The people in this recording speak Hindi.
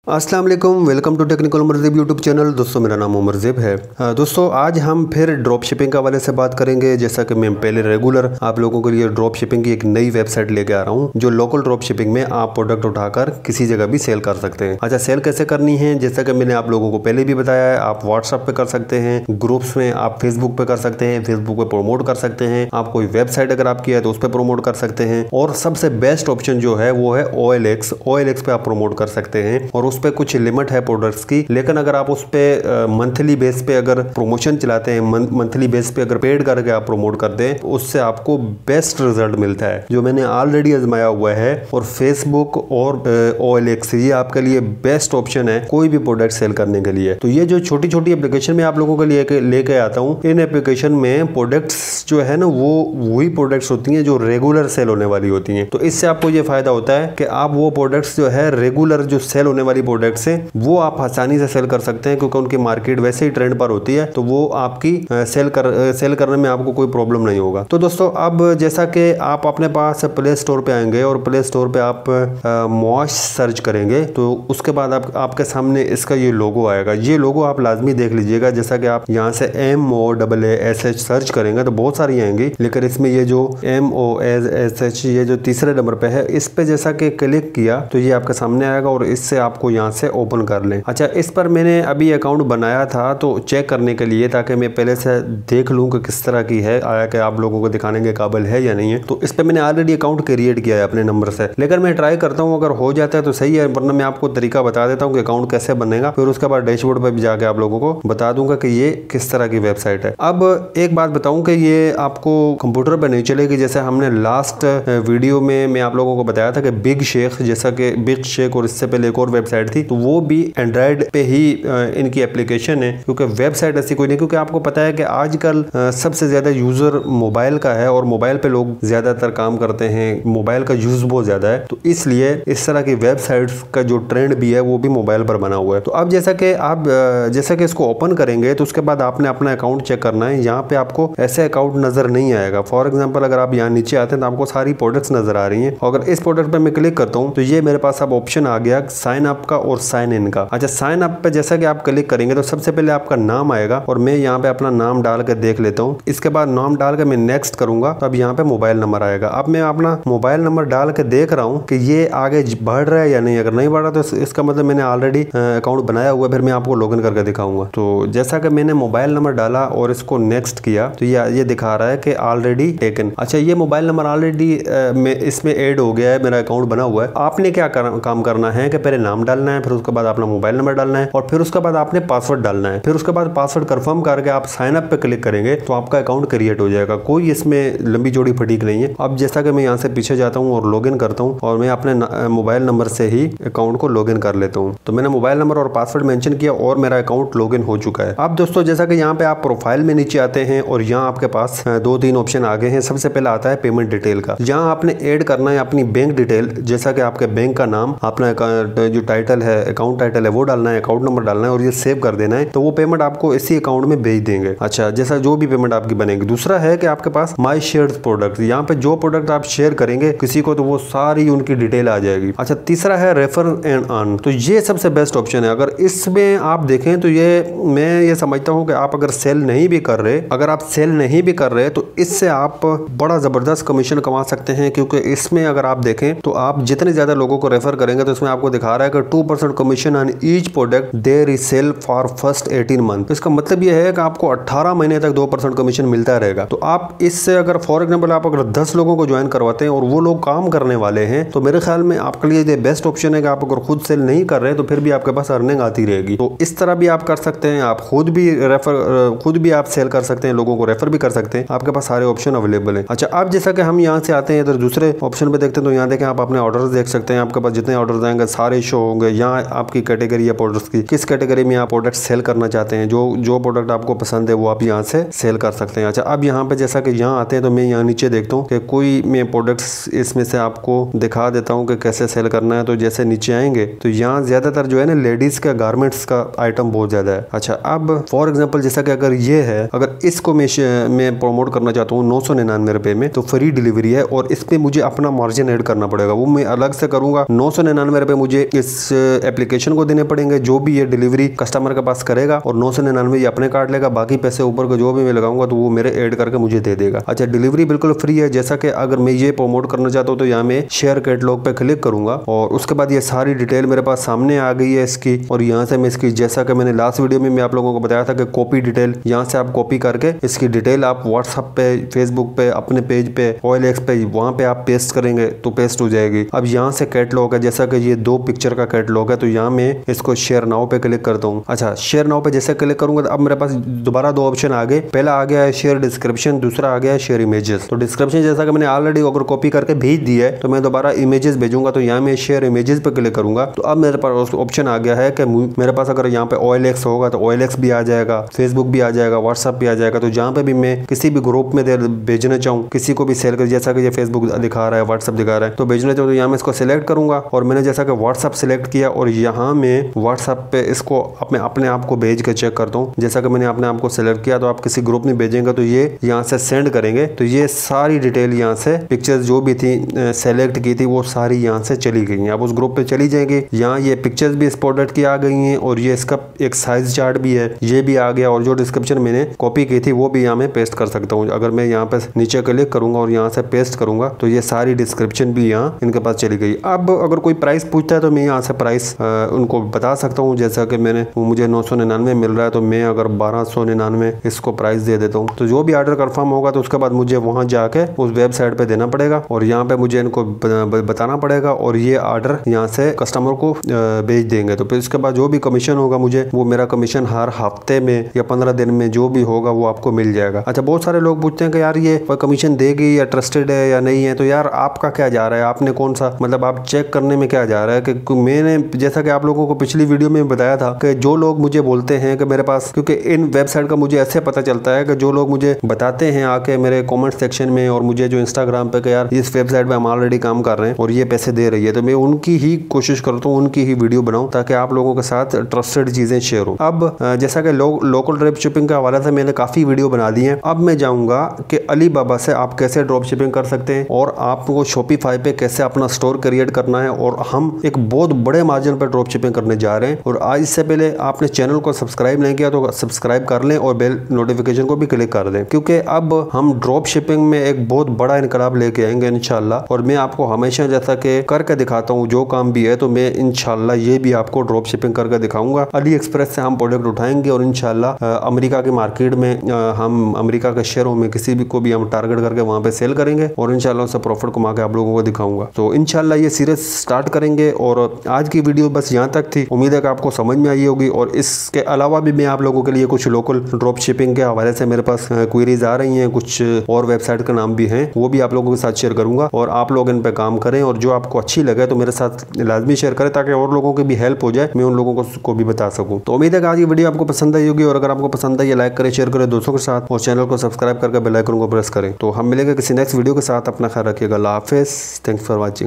अस्सलाम वालेकुम, welcome to technical Umar Zeb YouTube channel. दोस्तों मेरा नाम उमर ज़ेब है। दोस्तों आज हम फिर ड्रॉप शिपिंग के हवाले से बात करेंगे। जैसा कि मैं पहले रेगुलर आप लोगों के लिए ड्रॉप शिपिंग की एक नई वेबसाइट लेके आ रहा हूँ, जो लोकल ड्रॉप शिपिंग में आप प्रोडक्ट उठाकर किसी जगह भी सेल कर सकते हैं। अच्छा, सेल कैसे करनी है? जैसा कि मैंने आप लोगों को पहले भी बताया है, आप व्हाट्सएप पे कर सकते हैं, ग्रुप्स में आप फेसबुक पे कर सकते हैं, फेसबुक पे प्रोमोट कर सकते हैं, आप कोई वेबसाइट अगर आपकी है तो उस पर प्रोमोट कर सकते हैं। और सबसे बेस्ट ऑप्शन जो है वो है OLX पे आप प्रोमोट कर सकते हैं और उस पर कुछ लिमिट है प्रोडक्ट्स की। लेकिन अगर आप उस पे मंथली बेस पे अगर प्रमोशन चलाते हैं, मंथली बेस पे अगर पेड करके आप प्रमोट कर दें, उससे आपको बेस्ट रिजल्ट मिलता है, जो मैंने ऑलरेडी आजमाया हुआ है। और फेसबुक और OLX ये आपके लिए बेस्ट ऑप्शन है कोई भी प्रोडक्ट सेल करने के लिए। तो ये जो छोटी छोटी एप्लीकेशन में आप लोगों के लिए लेके आता हूँ, इन एप्लीकेशन में प्रोडक्ट्स जो है ना वो वही प्रोडक्ट्स होती हैं जो रेगुलर सेल होने वाली होती हैं। तो इससे आपको ये फायदा होता है कि आप वो प्रोडक्ट्स जो है रेगुलर जो सेल होने वाली प्रोडक्ट्स हैं वो आप आसानी से सेल कर सकते हैं, क्योंकि उनकी मार्केट वैसे ही ट्रेंड पर होती है। तो वो आपकी सेल करने में आपको कोई प्रॉब्लम नहीं होगा। तो दोस्तों अब जैसा कि आप अपने पास प्ले स्टोर पे आएंगे और प्ले स्टोर पे आप मॉश सर्च करेंगे, तो उसके बाद आपके सामने इसका ये लोगो आएगा। ये लोगो आप लाजमी देख लीजिएगा। जैसा कि आप यहाँ से MOASH सर्च करेंगे तो बहुत सारी आएंगी, लेकिन इसमें ये जो MOASH ये जो तीसरे नंबर पे है, इस पे जैसा कि क्लिक किया तो ये आपके सामने आएगा और इससे आपको यहाँ से ओपन कर लें। अच्छा, इस पर मैंने अभी अकाउंट बनाया था तो चेक करने के लिए, ताकि मैं पहले से देख लूँ कि किस तरह की है, आया कि आप लोगों को दिखाने के काबिल है या नहीं है। तो इस पर मैंने ऑलरेडी अकाउंट क्रिएट किया है अपने नंबर से, लेकिन मैं ट्राई करता हूँ, अगर हो जाता है तो सही है, वरना मैं आपको तरीका बता देता हूँ कि अकाउंट कैसे बनेगा। फिर उसके बाद डैशबोर्ड पर भी जाके आप लोगों को बता दूंगा कि ये किस तरह की वेबसाइट है। अब एक बात बताऊँ कि ये आपको कंप्यूटर पर नहीं चलेगी। जैसे हमने लास्ट वीडियो में मैं आप लोगों को बताया था कि बिग शेख, जैसा कि बिग शेख और इससे पहले एक और वेबसाइट थी, तो वो भी एंड्रॉइड पे ही इनकी एप्लीकेशन है, क्योंकि वेबसाइट ऐसी कोई नहीं। क्योंकि आपको पता है कि आजकल सबसे ज्यादा यूजर मोबाइल का है और मोबाइल पे लोग ज्यादातर काम करते हैं, मोबाइल का यूज बहुत ज्यादा है। तो इसलिए इस तरह की वेबसाइट्स का जो ट्रेंड भी है वो भी मोबाइल पर बना हुआ है। तो अब जैसा कि इसको ओपन करेंगे तो उसके बाद आपने अपना अकाउंट चेक करना है। यहाँ पे आपको ऐसे अकाउंट नजर नहीं आएगा। फॉर एग्जाम्पल अगर आप यहाँ नीचे आते हैं तो आपको सारी प्रोडक्ट्स नजर आ रही है। अगर इस प्रोडक्ट पे मैं क्लिक करता हूँ तो ये मेरे पास अब ऑप्शन आ गया साइन अप का और साइन इन का। अच्छा, साइन अप पे जैसा कि आप क्लिक करेंगे तो सबसे पहले आपका नाम आएगा और मैं यहाँ पे अपना नाम डाल के देख लेता हूँ। इसके बाद नाम डाल के मैं नेक्स्ट करूंगा तो अब यहाँ पे मोबाइल नंबर आएगा। अब मैं अपना मोबाइल नंबर डाल के देख रहा हूँ कि ये आगे बढ़ रहा है या नहीं। अगर नहीं बढ़ रहा तो इसका मतलब मैंने ऑलरेडी अकाउंट बनाया हुआ है। फिर मैं आपको लॉगिन करके दिखाऊंगा। तो जैसा कि मैंने मोबाइल नंबर डाला और इसको नेक्स्ट किया तो ये दिखा रहा है कि ऑलरेडी टेकन। अच्छा, ये मोबाइल नंबर ऑलरेडी इसमें ऐड हो गया है, मेरा अकाउंट बना हुआ है। आपने क्या काम करना है कि पहले नाम डालना है, फिर उसके बाद अपना मोबाइल नंबर डालना है और फिर उसके बाद आपने पासवर्ड डालना है। फिर उसके बाद पासवर्ड कंफर्म करके आप साइन अप पे क्लिक करेंगे तो आपका अकाउंट क्रिएट हो जाएगा। कोई इसमें लंबी चौड़ी फटीक नहीं है। अब जैसा कि मैं यहाँ से पीछे जाता हूँ और लॉगिन करता हूँ और मैं अपने मोबाइल नंबर से ही अकाउंट को लॉगिन कर लेता हूँ। तो मैंने मोबाइल नंबर और पासवर्ड मेंशन किया और मेरा अकाउंट लॉगिन हो चुका है। अब दोस्तों जैसा कि यहाँ पे आप प्रोफाइल में नीचे आते हैं और यहाँ आपके पास 2-3 ऑप्शन आ गए हैं। सबसे पहले आता है पेमेंट डिटेल का। यहाँ आपने ऐड करना है अपनी बैंक डिटेल, जैसा कि आपके बैंक का नाम, अपना जो टाइटल है, अकाउंट टाइटल है वो डालना है, अकाउंट नंबर डालना है और ये सेव कर देना है। तो वो पेमेंट आपको इसी अकाउंट में भेज देंगे। अच्छा, जैसा जो भी पेमेंट आपकी बनेगी। दूसरा है कि आपके पास माई शेयर प्रोडक्ट, यहाँ पे जो प्रोडक्ट आप शेयर करेंगे किसी को तो वो सारी उनकी डिटेल आ जाएगी। अच्छा, तीसरा है रेफर एंड अर्न। तो ये सबसे बेस्ट ऑप्शन है। अगर इसमें आप देखें तो मैं ये समझता हूँ कि आप अगर सेल नहीं भी कर रहे तो इससे आप बड़ा जबरदस्त कमीशन कमा सकते हैं। क्योंकि इसमें अगर आप देखें तो आप जितने ज्यादा लोगों को रेफर करेंगे तो इसमें आपको दिखा रहा है कि 2% commission on each product they resale for first 18 month. इसका मतलब यह है कि आपको 18 महीने तक 2% कमीशन मिलता रहेगा। तो आप इससे अगर फॉर एग्जाम्पल आप अगर 10 लोगों को ज्वाइन करवाते हैं और वो लोग काम करने वाले हैं तो मेरे ख्याल में आपके लिए बेस्ट ऑप्शन है कि आप अगर खुद सेल नहीं कर रहे तो फिर भी आपके पास अर्निंग आती रहेगी। तो इस तरह भी आप कर सकते हैं। आप खुद भी आप सेल कर सकते हैं, लोगों को रेफर भी कर सकते हैं। आपके पास सारे ऑप्शन अवेलेबल है। अच्छा, अब जैसा कि हम यहाँ से आते हैं इधर दूसरे ऑप्शन पे देखते हैं तो यहाँ देखें आप अपने ऑर्डर देख सकते हैं। आपके पास जितने ऑर्डर आएंगे सारे शो होंगे। यहाँ आपकी कैटेगरी है प्रोडक्ट्स की, किस कैटेगरी में आप प्रोडक्ट सेल करना चाहते हैं, जो प्रोडक्ट आपको पसंद है वो आप यहाँ से सेल कर सकते हैं। अच्छा, अब यहाँ पे जैसा कि यहाँ आते हैं तो मैं यहाँ नीचे देखता हूँ कि कोई मैं प्रोडक्ट्स इसमें से आपको दिखा देता हूँ कि कैसे सेल करना है। तो जैसे नीचे आएंगे तो यहाँ ज्यादातर जो है ना लेडीज का गारमेंट्स का आइटम बहुत ज्यादा है। अच्छा, अब फॉर एग्जाम्पल जैसा कि अगर ये है, अगर इसको मैं प्रमोट करना चाहता हूँ 999 रुपए में, तो फ्री डिलीवरी है और इस पे मुझे अपना मार्जिन ऐड करना पड़ेगा, वो मैं अलग से करूंगा। 999 रुपए मुझे इस एप्लीकेशन को देने पड़ेंगे, जो भी ये डिलीवरी कस्टमर के पास करेगा, और 999 ये अपने काट लेगा, बाकी पैसे ऊपर को जो भी मैं लगाऊंगा तो वो मेरे ऐड करके मुझे दे देगा। अच्छा, डिलीवरी बिल्कुल फ्री है। जैसा कि अगर मैं ये प्रमोट करना चाहता हूँ तो यहाँ मैं शेयर कैटलॉग पे क्लिक करूंगा और उसके बाद ये सारी डिटेल मेरे पास सामने आ गई है इसकी, और यहाँ से मैं इसकी, जैसा कि मैंने लास्ट वीडियो में मैं आप लोगों को बताया था कि कॉपी डिटेल, यहाँ से आप कॉपी करके इसकी डिटेल आप व्हाट्सएप पे, फेसबुक पे, अपने पेज पे, OLX पे, वहाँ पे आप पेस्ट करेंगे तो पेस्ट हो जाएगी। अब यहाँ से कैटलॉग है, जैसा कि ये 2 पिक्चर का कैटलॉग है, तो यहाँ मैं इसको शेयर नाउ पे क्लिक करता हूँ। अच्छा, शेयर नाउ पे जैसे क्लिक करूंगा तो अब मेरे पास दोबारा 2 ऑप्शन आ गए। पहला आ गया है शेयर डिस्क्रिप्शन, दूसरा आ गया है शेयर इमेजेस। तो डिस्क्रिप्शन जैसा कि मैंने ऑलरेडी अगर कॉपी करके भेज दी है तो मैं दोबारा इमेजेस भेजूंगा, तो यहाँ मैं शेयर इमेजेस पे क्लिक करूंगा। तो अब मेरे पास ऑप्शन आ गया है कि मेरे पास अगर यहाँ पे OLX होगा तो OLX भी आ जाएगा, फेसबुक भी आ जाएगा, व्हाट्सएप भी आ जाएगा। तो जहाँ पे भी मैं किसी भी ग्रुप में भेजना चाहूँ, किसी को भी सेल कर, जैसा कि ये फेसबुक दिखा रहा है, व्हाट्सएप दिखा रहा है, तो भेजना चाहूँ तो यहाँ मैं इसको सिलेक्ट करूंगा और मैंने जैसा कि व्हाट्सएप सिलेक्ट किया और यहाँ मैं व्हाट्सएप पे इसको अपने आप को भेज के चेक करता हूँ। जैसा कि मैंने अपने आप को सिलेक्ट किया, तो आप किसी ग्रुप में भेजेंगे तो ये यहाँ से सेंड करेंगे, तो ये सारी डिटेल यहाँ से, पिक्चर्स जो भी थी सेलेक्ट की थी वो सारी यहाँ से चली गई हैं। अब उस ग्रुप पे चली जाएंगी, यहाँ ये पिक्चर्स भी स्पॉटेड की आ गई हैं और ये इसका एक साइज चार्ट भी है, ये भी आ गया, और जो डिस्क्रिप्शन मैंने कॉपी की थी वो भी यहाँ में पेस्ट कर सकता हूँ। अगर मैं यहाँ पे नीचे क्लिक करूंगा और यहाँ से पेस्ट करूंगा तो ये सारी डिस्क्रिप्शन भी यहाँ इनके पास चली गई। अब अगर कोई प्राइस पूछता है तो मैं यहाँ से प्राइस उनको बता सकता हूँ, जैसा कि मुझे 999 मिल रहा है तो मैं अगर 1299 इसको प्राइस दे देता हूँ। तो जो भी ऑर्डर कंफर्म होगा तो उसके बाद मुझे वहाँ जाके उस वेबसाइट पे देना पड़ेगा और यहाँ पे मुझे इनको बताना पड़ेगा और ये ऑर्डर यहाँ से कस्टमर को भेज देंगे। तो फिर इसके बाद जो भी कमीशन होगा मुझे, वो मेरा कमीशन हर हफ्ते में या 15 दिन में जो भी होगा वो आपको मिल जाएगा। अच्छा, बहुत सारे लोग पूछते हैं कि यार ये कमीशन देगी या ट्रस्टेड है या नहीं है, तो यार आपका क्या जा रहा है, आपने कौन सा, मतलब आप चेक करने में क्या जा रहा है। कि मैंने जैसा कि आप लोगों को पिछली वीडियो में बताया था कि जो लोग मुझे बोलते हैं कि मेरे पास, क्योंकि इन वेबसाइट का मुझे ऐसे पता चलता है कि जो लोग मुझे बताते हैं आके मेरे कमेंट सेक्शन में और मुझे जो इंस्टाग्राम पे कि यार इस वेबसाइट पे हम ऑलरेडी काम कर रहे हैं और ये पैसे दे रही है, तो मैं उनकी ही कोशिश करता हूँ, उनकी ही वीडियो बनाऊं ताकि आप लोगों के साथ ट्रस्टेड चीजें शेयर हो। अब जैसा कि लोकल ड्रॉप शिपिंग के हवाले से मैंने काफी वीडियो बना दी है, अब मैं जाऊंगा कि अलीबाबा से आप कैसे ड्रॉप शिपिंग कर सकते हैं और आपको शॉपिफाई पे कैसे अपना स्टोर क्रिएट करना है, और हम एक बहुत बड़े मार्जिन पर ड्रॉप शिपिंग करने जा रहे हैं। और आज इससे पहले आपने चैनल को सब्सक्राइब नहीं किया तो सब्सक्राइब कर लें और बेल नोटिफिकेशन को भी क्लिक कर दें, क्योंकि अब हम ड्रॉप शिपिंग में एक बहुत बड़ा इनकलाब लेके आएंगे इंशाल्लाह। और मैं आपको हमेशा जैसा कि करके दिखाता हूँ, जो काम भी है तो मैं इंशाल्लाह ये भी आपको ड्रॉप शिपिंग करके दिखाऊंगा। अली एक्सप्रेस से हम प्रोडक्ट उठाएंगे और इंशाल्लाह अमेरिका की मार्केट में हम अमेरिका के शहरों में किसी भी को भी हम टारगेट करके वहां पे सेल करेंगे और इंशाल्लाह उससे प्रॉफिट कमा के आप लोगों को दिखाऊंगा। तो इंशाल्लाह ये सीरीज स्टार्ट करेंगे और आज की वीडियो बस यहाँ तक थी। उम्मीद है कि आपको समझ में आई होगी, और इसके अलावा भी मैं आप लोगों के लिए कुछ लोकल ड्रॉप शिपिंग के हवाले से मेरे पास क्वेरीज आ रही हैं, कुछ और वेबसाइट के नाम भी हैं, वो भी आप लोगों के साथ शेयर करूंगा और आप लोग इन पे काम करें। और जो आपको अच्छी लगे तो मेरे साथ लाजमी शेयर करें ताकि और लोगों की भी हेल्प हो जाए, मैं उन लोगों को भी बता सकूं। तो उम्मीद है कि आज की वीडियो आपको पसंद आई होगी, और अगर आपको पसंद आई लाइक करें, शेयर करें दोस्तों के साथ, और चैनल को सब्सक्राइब करके बेल आइकन को प्रेस करें। तो हम मिलेंगे किसी नेक्स्ट वीडियो के साथ। अपना ख्याल रखिएगा। अल्लाह हाफिज़। Thanks for watching.